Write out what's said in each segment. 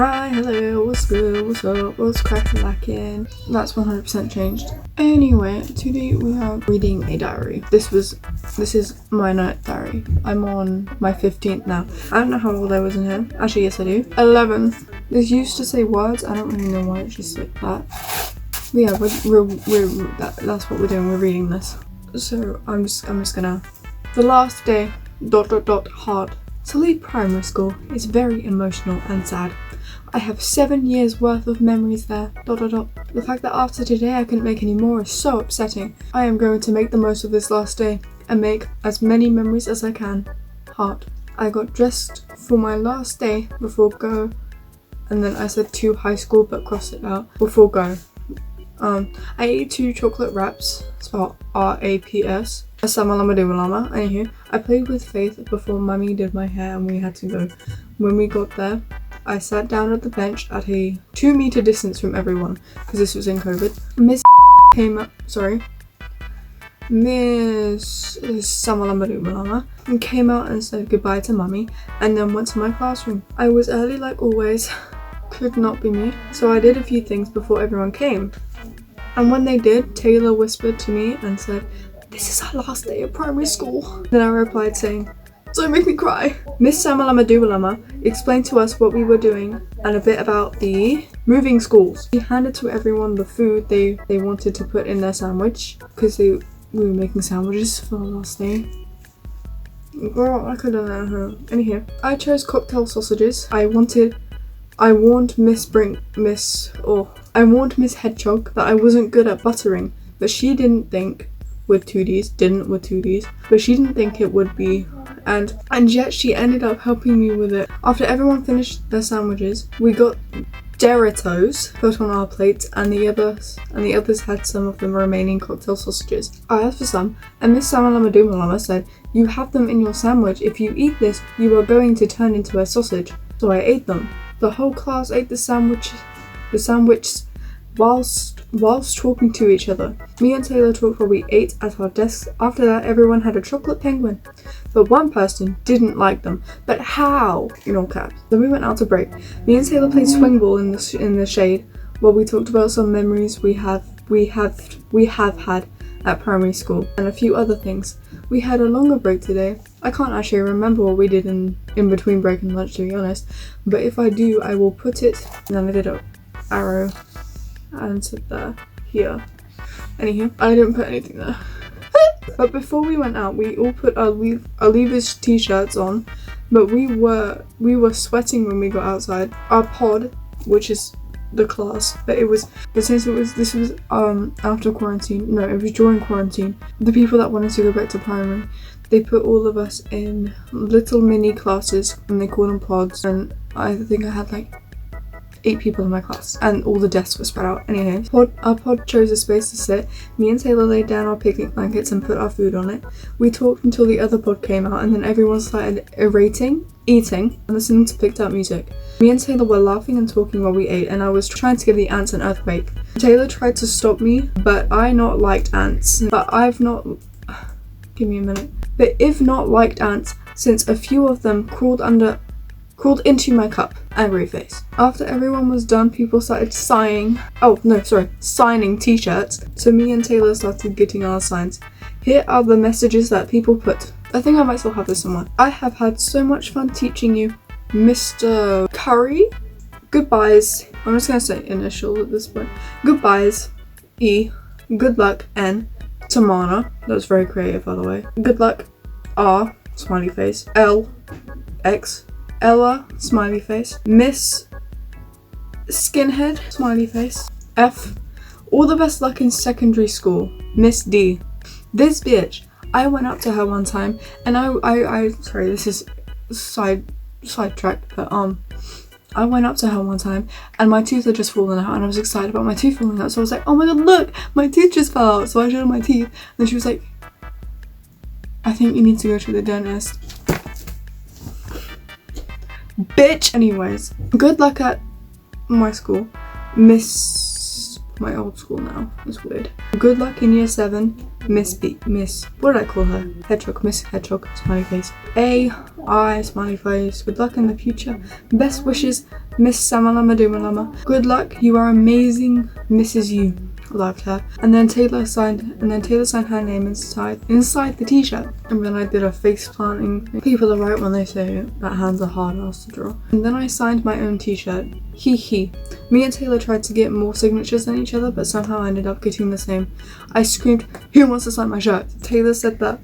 Hi, hello, what's good, what's up, what's cracking lacking? That's 100% changed. Anyway, today we are reading a diary. This is my night diary. I'm on my 15th now. I don't know how old I was in here. Actually, yes I do. 11. This used to say words. I don't really know why it's just like that. But yeah, that's what we're doing. We're reading this. So I'm just gonna. The last day. ... hard. To leave primary school is very emotional and sad. I have 7 years worth of memories there. ... The fact that after today I couldn't make any more is so upsetting. I am going to make the most of this last day and make as many memories as I can. Heart. I got dressed for my last day before go, and then I said to high school but crossed it out before go. I ate 2 chocolate wraps, spelled R-A-P-S. Anywho, I played with Faith before Mummy did my hair and we had to go. When we got there, I sat down at the bench at a 2-meter distance from everyone, because this was in COVID. Miss came up, Miss Samalamadoomalama came out and said goodbye to Mummy and then went to my classroom. I was early like always, could not be me, so I did a few things before everyone came. And when they did, Taylor whispered to me and said, "This is our last day of primary school." Then I replied saying, "Don't make me cry." Miss Samalamadoomalama explained to us what we were doing and a bit about the moving schools. She handed to everyone the food they wanted to put in their sandwich, because we were making sandwiches for the last day. Girl, I couldn't let her. Anyhow, I chose cocktail sausages. I warned Miss Hedgehog that I wasn't good at buttering, but she didn't think with 2Ds, but she didn't think it would be, and yet she ended up helping me with it. After everyone finished their sandwiches, we got Doritos put on our plates, and the others had some of the remaining cocktail sausages. I asked for some, and Miss Samalamadoomalama said, "You have them in your sandwich. If you eat this, you are going to turn into a sausage." So I ate them. The whole class ate the sandwich whilst talking to each other. Me and Taylor talked while we ate at our desks. After that, everyone had a chocolate penguin, but one person didn't like them. But how? In all caps. Then we went out to break. Me and Taylor played swing ball in the shade while we talked about some memories we have had at primary school and a few other things. We had a longer break today. I can't actually remember what we did in between break and lunch, to be honest, but if I do, I will put it. And then I did an arrow and said there, here. Anywho, I didn't put anything there. But before we went out, we all put our Leavers t-shirts on, but we were sweating when we got outside. Our pod, which is the class, but since this was after quarantine, no, it was during quarantine, the people that wanted to go back to primary, they put all of us in little mini classes and they called them pods, and I think I had like 8 people in my class and all the desks were spread out. Anyway, our pod chose a space to sit. Me and Taylor laid down our picnic blankets and put our food on it. We talked until the other pod came out, and then everyone started eating and listening to picked up music. Me and Taylor were laughing and talking while we ate, and I was trying to give the ants an earthquake. Taylor tried to stop me, but I not liked ants. But if not liked ants, since a few of them crawled into my cup. Angry face. After everyone was done, people started signing t-shirts. So me and Taylor started getting our signs. Here are the messages that people put. I think I might still have this somewhere. I have had so much fun teaching you, Mr. Curry. Goodbyes. I'm just gonna say initial at this point. Goodbyes. E. Good luck. N. Tamana. That was very creative, by the way. Good luck. R. Smiley face. L. X. Ella, smiley face. Miss Skinhead, smiley face. F. All the best luck in secondary school. Miss D. This bitch. I went up to her one time and sorry, this is sidetracked, but I went up to her one time and my tooth had just fallen out and I was excited about my tooth falling out, so I was like, oh my god, look, my tooth just fell out. So I showed her my teeth and she was like, I think you need to go to the dentist. Bitch. Anyways, good luck at my school. Miss my old school now. It's weird. Good luck in year 7. Miss B. Miss. What did I call her? Hedgehog. Miss Hedgehog. Smiley face. A.I. Smiley face. Good luck in the future. Best wishes, Miss Samalama Doomalama. Good luck. You are amazing, Mrs. You. Loved her. And then Taylor signed her name inside the t-shirt. And then I did a face planting. People are right when they say that hands are hard ass to draw. And then I signed my own t-shirt. Hee hee. Me and Taylor tried to get more signatures than each other, but somehow I ended up getting the same. I screamed, "Who wants to sign my shirt?" Taylor said that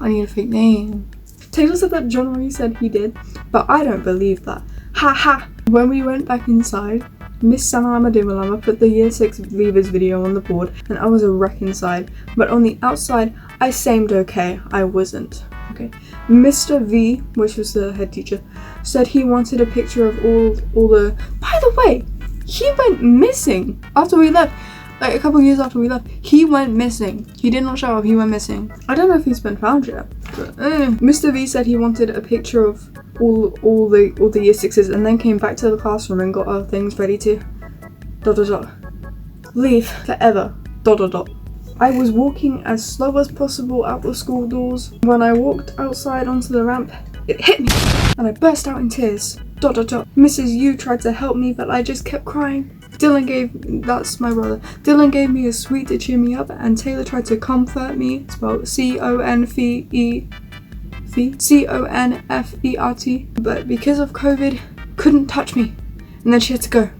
I need a fake name. Taylor said that John Marie said he did, but I don't believe that. Ha ha. When we went back inside, Miss Samalama Doomalama put the year 6 Leavers video on the board and I was a wreck inside, but on the outside I seemed okay. I wasn't. Okay. Mr. V, which was the head teacher, said he wanted a picture of all the... By the way, he went missing after we left. Like a couple of years after we left, he went missing. He did not show up, he went missing. I don't know if he's been found yet. But, Mr. V said he wanted a picture of all the year 6s and then came back to the classroom and got our things ready to ... leave forever ... I was walking as slow as possible out the school doors. When I walked outside onto the ramp, it hit me and I burst out in tears ... Mrs. Yu tried to help me, but I just kept crying. That's my brother. Dylan gave me a sweet to cheer me up and Taylor tried to comfort me, spelled CONFERT, but because of COVID, couldn't touch me. And then she had to go.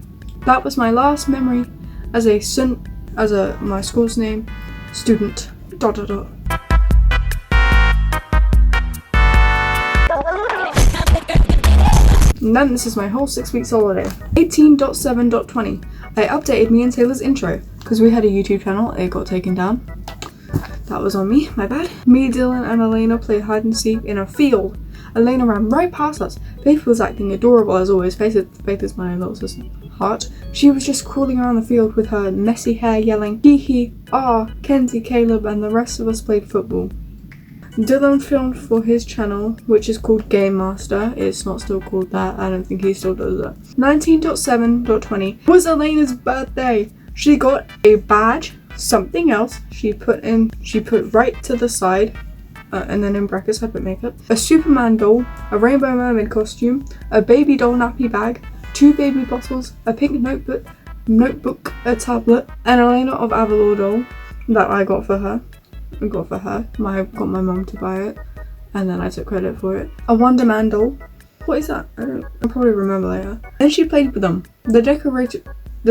That was my last memory as my school's name, student ... And then this is my whole 6 weeks holiday. 18.7.20. I updated me and Taylor's intro because we had a YouTube channel. It got taken down. That was on me, my bad. Me, Dylan and Elena played hide and seek in a field. Elena ran right past us. Faith was acting adorable as always. Faith is my little sister. Heart. She was just crawling around the field with her messy hair yelling hee hee, ah, Kenzie, Caleb and the rest of us played football. Dylan filmed for his channel, which is called Game Master. It's not still called that. I don't think he still does that. 19.7.20 was Elena's birthday. She got a badge, something else. She put right to the side, and then in brackets I put makeup. A Superman doll, a rainbow mermaid costume, a baby doll nappy bag, 2 baby bottles, a pink notebook, a tablet, an Elena of Avalor doll that I got for her. I got my mum to buy it and then I took credit for it. A Wonder Man doll. What is that? I'll probably remember later. Then she played with them. The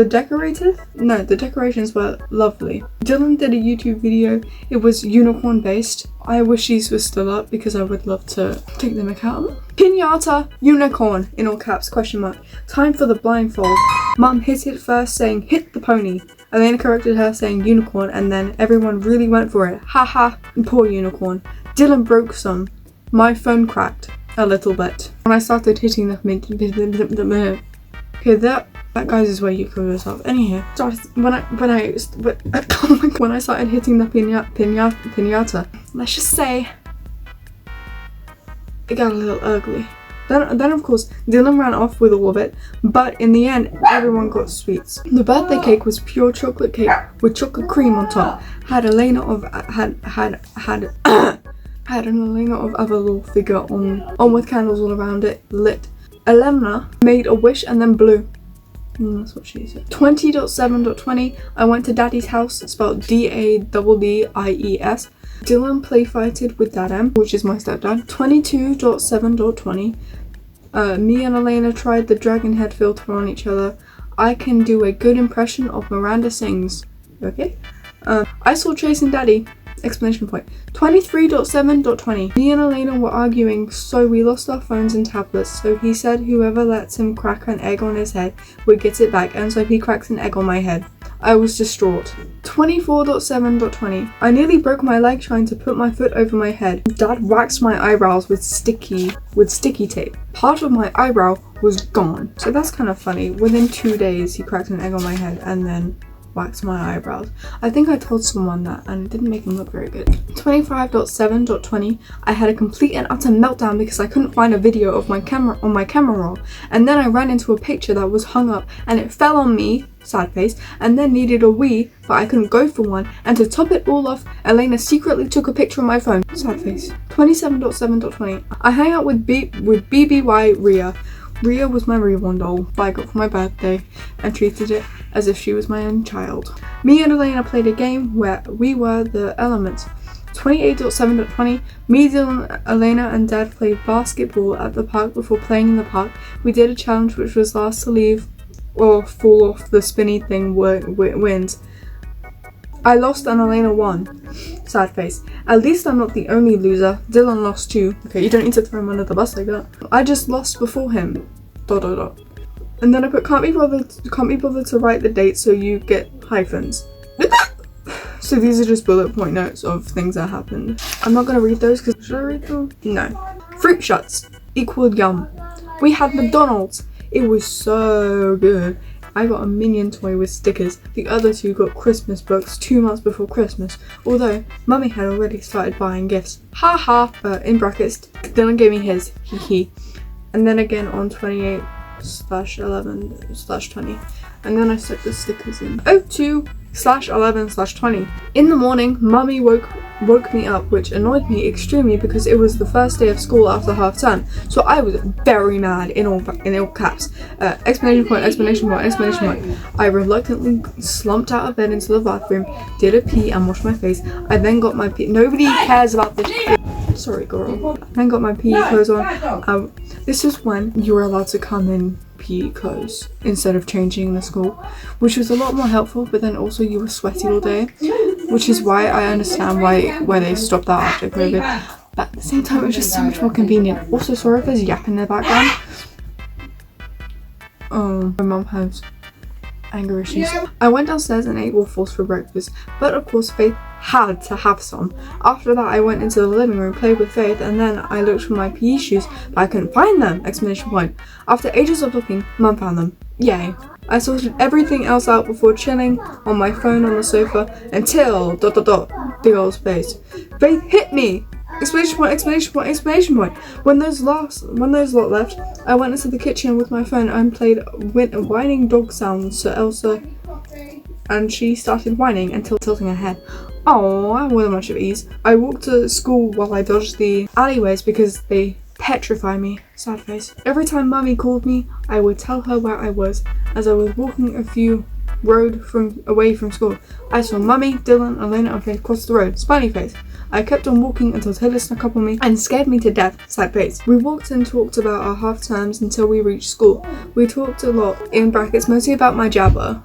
decorations were lovely. Dylan did a YouTube video. It was unicorn based. I wish these were still up because I would love to take them account. Pinata unicorn in all caps, question mark. Time for the blindfold. Mum hit it first saying hit the pony. Elena corrected her saying unicorn and then everyone really went for it. Haha, poor unicorn. Dylan broke some. My phone cracked a little bit. When I started hitting the okay, that guys is where you kill yourself. Anyhow, when I started hitting the pinata, let's just say it got a little ugly. Then of course Dylan ran off with all of it, but in the end everyone got sweets. The birthday cake was pure chocolate cake with chocolate cream on top. Had an Elena of Avalor figure on with candles all around it, lit. Elena made a wish and then blew. That's what she said. 20.7.20. I went to Daddy's house, spelled DADDIES. Dylan play fighted with Dadam, which is my stepdad. 22.7.20. Me and Elena tried the dragon head filter on each other. I can do a good impression of Miranda Sings. Okay. I saw Chasing Daddy. Exclamation point. 23.7.20. Me and Elena were arguing, so we lost our phones and tablets. So he said whoever lets him crack an egg on his head would get it back, and so he cracks an egg on my head. I was distraught. 24.7.20. I nearly broke my leg trying to put my foot over my head. Dad waxed my eyebrows with sticky tape. Part of my eyebrow was gone. So that's kind of funny. Within 2 days he cracked an egg on my head and then wax my eyebrows. I think I told someone that and it didn't make them look very good. 25.7.20, I had a complete and utter meltdown because I couldn't find a video of my camera on my camera roll, and then I ran into a picture that was hung up and it fell on me, sad face, and then needed a wee but I couldn't go for one, and to top it all off, Elena secretly took a picture on my phone, sad face. 27.7.20, I hang out with BBY Ria. Ria was my reborn doll that I got for my birthday and treated it as if she was my own child. Me and Elena played a game where we were the elements. 28.7.20, me, Dylan, Elena and Dad played basketball at the park before playing in the park. We did a challenge which was last to leave or fall off the spinny thing wins. I lost and Elena won. Sad face. At least I'm not the only loser. Dylan lost too. Okay, you don't need to throw him under the bus like that. I just lost before him. ... And then I put can't be bothered to write the date, so you get hyphens. So these are just bullet point notes of things that happened. I'm not gonna read those because should I read them? No. Fruit shots equaled yum. We had McDonald's. It was so good. I got a Minion toy with stickers. The other two got Christmas books 2 months before Christmas, although Mummy had already started buying gifts. Ha ha, in brackets, Dylan gave me his, hee hee. And then again on 28/11/20. And then I stuck the stickers in. 02/11/20. In the morning, Mummy woke me up, which annoyed me extremely because it was the first day of school after half term. So I was very mad in all caps. Exclamation point, exclamation point, exclamation point. I reluctantly slumped out of bed into the bathroom, did a pee and washed my face. I then got my pee. Nobody cares about this. Sorry, girl. Then got my PE clothes on. This is when you were allowed to come in PE clothes instead of changing in the school, which was a lot more helpful, but then also you were sweaty all day, which is why I understand why they stopped that after COVID. But at the same time, it was just so much more convenient. Also, sorry if there's yap in the background. My mum has anger issues. I went downstairs and ate waffles for breakfast, but of course Faith had to have some. After that, I went into the living room, played with Faith, and then I looked for my PE shoes, but I couldn't find them! Exclamation point. After ages of looking, Mum found them. Yay. I sorted everything else out before chilling on my phone on the sofa until ... big old space. Faith hit me! Exclamation point, exclamation point, exclamation point. When those lot left, I went into the kitchen with my phone and played whining dog sounds to Elsa, and she started whining until tilting her head. Oh, I wasn't much of ease. I walked to school while I dodged the alleyways because they petrify me. Sad face. Every time Mummy called me, I would tell her where I was. As I was walking a few road away from school, I saw Mummy, Dylan, Elena and Faith cross the road. Smiley face. I kept on walking until Taylor snuck up on me and scared me to death. Sad face. We walked and talked about our half terms until we reached school. We talked a lot, in brackets, mostly about my jabber.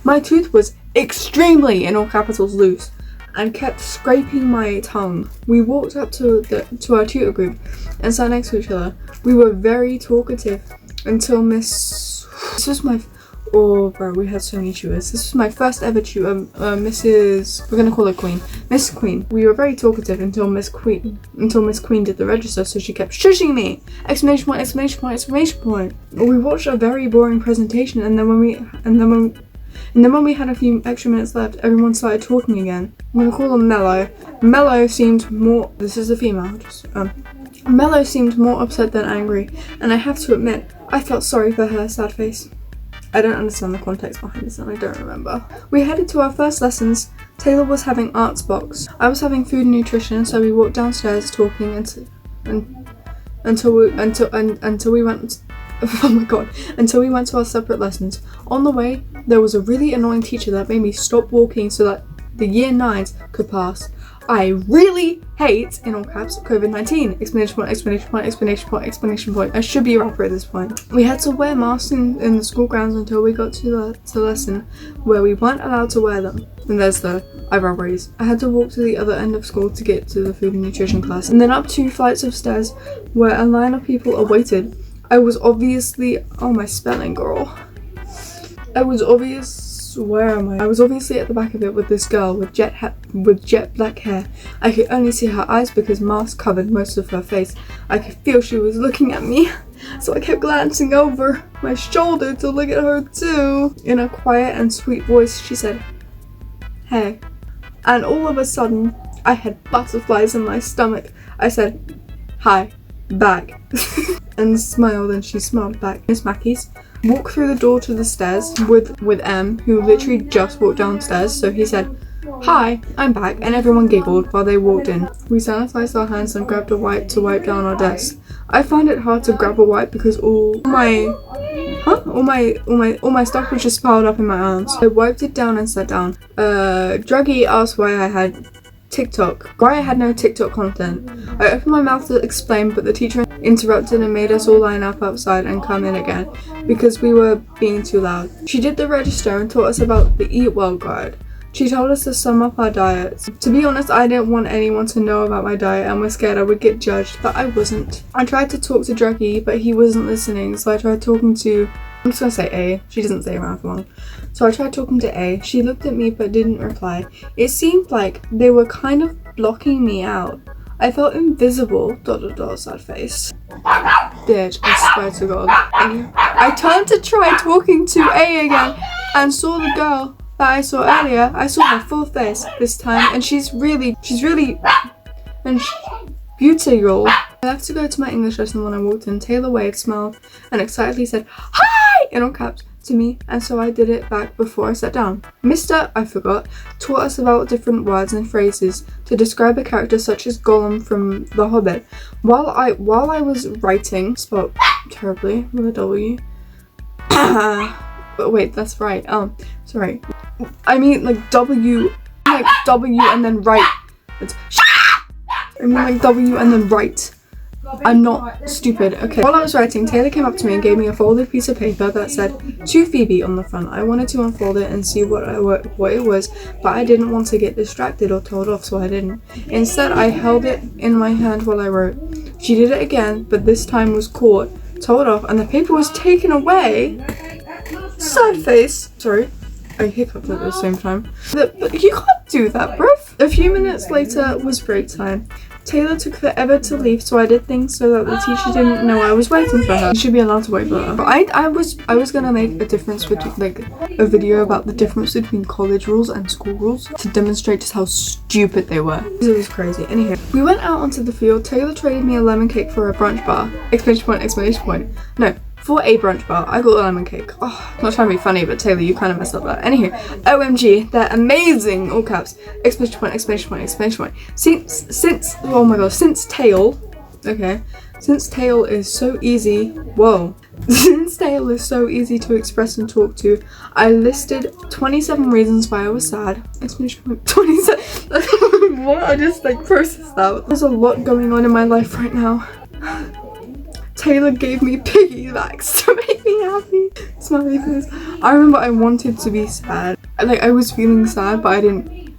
My tooth was extremely, in all capitals, loose and kept scraping my tongue. We walked up to our tutor group and sat next to each other. We were very talkative until we had so many tutors. This was my first ever tutor, Mrs. We're gonna call her Queen. Miss Queen. We were very talkative until Miss Queen did the register, so she kept shushing me! Exclamation point, exclamation point, exclamation point. We watched a very boring presentation, and then when we had a few extra minutes left, everyone started talking again. I'm gonna call them Mello. Mello seemed more, this is a female, Mello seemed more upset than angry, and I have to admit, I felt sorry for her, sad face. I don't understand the context behind this and I don't remember. We headed to our first lessons. Taylor was having arts box. I was having food and nutrition, so we walked downstairs talking until we went until we went to our separate lessons. On the way, there was a really annoying teacher that made me stop walking so that the year 9s could pass. I really hate, in all caps, COVID-19! Explanation point, explanation point, explanation point, explanation point. I should be a rapper at this point. We had to wear masks in the school grounds until we got to the lesson where we weren't allowed to wear them. And there's the eyebrow raise. I had to walk to the other end of school to get to the food and nutrition class, and then up 2 flights of stairs where a line of people awaited. I was obviously, oh my spelling girl. I was obviously at the back of it with this girl with jet black hair. I could only see her eyes because mask covered most of her face. I could feel she was looking at me. so I kept glancing over my shoulder to look at her too. In a quiet and sweet voice, she said, "Hey." And all of a sudden, I had butterflies in my stomach. I said, "Hi, back." And smiled, and she smiled back. Miss Mackey's walked through the door to the stairs with M, who literally just walked downstairs. So he said, "Hi, I'm back," and everyone giggled while they walked in. We sanitized our hands and grabbed a wipe to wipe down our desk. I found it hard to grab a wipe because all my stuff was just piled up in my arms. I wiped it down and sat down. Druggy asked why I had no TikTok content. I opened my mouth to explain, but the teacher interrupted and made us all line up outside and come in again because we were being too loud. She did the register and taught us about the Eat Well guide. She told us to sum up our diets. To be honest, I didn't want anyone to know about my diet and was scared I would get judged, but I wasn't. I tried to talk to Druggy, but he wasn't listening, so I tried talking to, I'm just gonna say A. She doesn't stay around for long. So I tried talking to A. She looked at me but didn't reply. It seemed like they were kind of blocking me out. I felt invisible, ... sad face. Bitch, I swear to God. I turned to try talking to A again and saw the girl that I saw earlier. I saw her full face this time, and she's really beautiful. I left to go to my English lesson. When I walked in, Taylor waved, smiled, and excitedly said, "Hi!" in all caps to me, and so I did it back before I sat down. Mr. I forgot taught us about different words and phrases to describe a character such as Gollum from The Hobbit. While I was writing, spelled terribly with a W. But wait, that's right. Sorry. I mean like W and then right. I mean like W and then right. I'm not stupid. Okay. While I was writing, Taylor came up to me and gave me a folded piece of paper that said "To Phoebe" on the front. I wanted to unfold it and see what it was, but I didn't want to get distracted or told off, so I didn't. Instead, I held it in my hand while I wrote. She did it again, but this time was caught, told off, and the paper was taken away. Sad face. Sorry. I hiccuped at the same time. But you can't do that, bruv. A few minutes later was break time. Taylor took forever to leave, so I did things so that the teacher didn't know I was waiting for her. You should be allowed to wait for her. But I was gonna make a difference between, like, a video about the difference between college rules and school rules to demonstrate just how stupid they were. It was crazy. Anyway, we went out onto the field. Taylor traded me a lemon cake for a brunch bar. Exclamation point, exclamation point. No. For a brunch bar, I got a lemon cake. Oh, I'm not trying to be funny, but Taylor, you kind of messed up that. Anywho, OMG, they're amazing, all caps. Exclamation point, exclamation point, exclamation point. Oh my god, since Tail is so easy, since Tail is so easy to express and talk to, I listed 27 reasons why I was sad. Exclamation point, 27, what? I just like processed that. There's a lot going on in my life right now. Taylor gave me piggybacks to make me happy. Smiley face. I remember I wanted to be sad. Like, I was feeling sad, but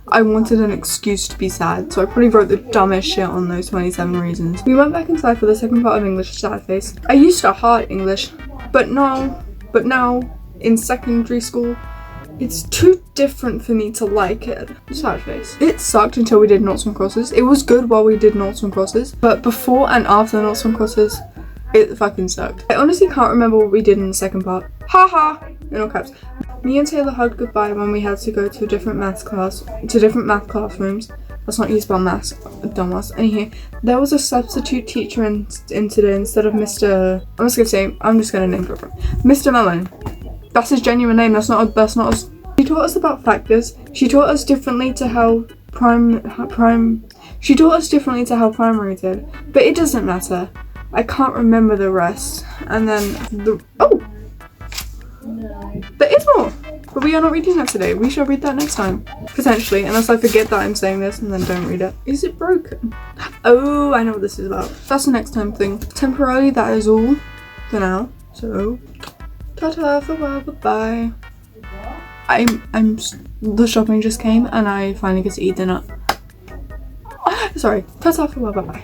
I wanted an excuse to be sad, so I probably wrote the dumbest shit on those 27 reasons. We went back inside for the second part of English, sad face. I used to hate English, but now in secondary school, it's too different for me to like it. Sad face. It sucked until we did noughts and crosses. It was good while we did noughts and crosses, but before and after noughts and crosses, it fucking sucked. I honestly can't remember what we did in the second part. Haha! In all caps. Me and Taylor hugged goodbye when we had to go to different math classrooms. That's not used by maths, dumbass. Anyway, there was a substitute teacher in today instead of Mr. I'm just gonna name drop him. Mr. Mellon. That's his genuine name. That's not a. She taught us about factors. She taught us differently to how She taught us differently to how primary did, but it doesn't matter. I can't remember the rest. And then there is more! But we are not reading that today. We shall read that next time. Potentially, unless I forget that I'm saying this and then don't read it. Is it broken? Oh, I know what this is about. That's the next time thing. Temporarily, that is all for now. So, ta-ta for a while, bye-bye. The shopping just came and I finally get to eat dinner. Sorry, ta-ta for a while, bye-bye.